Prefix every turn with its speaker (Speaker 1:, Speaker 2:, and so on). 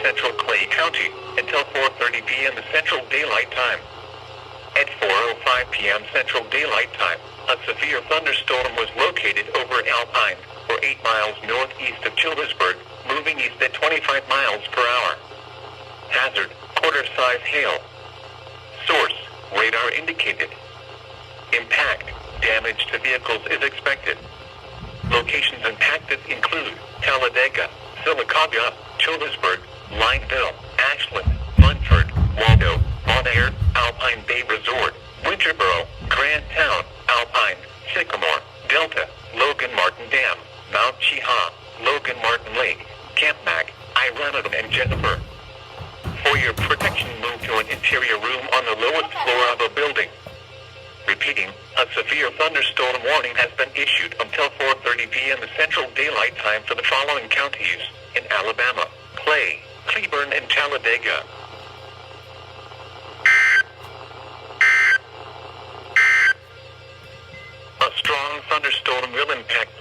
Speaker 1: central Clay County until 4:30 p.m. Central Daylight Time. At 4:05 p.m. Central Daylight Time, a severe thunderstorm was located over Alpine, or 8 miles northeast of Childersburg, moving east at 25 miles per hour. Hazard, quarter-size hail. Source, radar indicated. Impact, damage to vehicles is expected. Locations impacted include Talladega, Sylacauga, Childersburg, Lineville, Ashland, Munford, Waldo, Bonaire, Alpine Bay Resort, Winterboro, Grand Town, Alpine, Sycamore, Delta, Logan Martin Dam, Mount Cheaha, Logan Martin Lake, Camp Mac, Ironton and Jennifer. For your protection, move to an interior room on the lowest floor of a building. Repeating, a severe thunderstorm warning has been issued until 4:30 p.m. Central Daylight Time for the following counties in Alabama: Clay, Cleburne, and Talladega. A strong thunderstorm will impact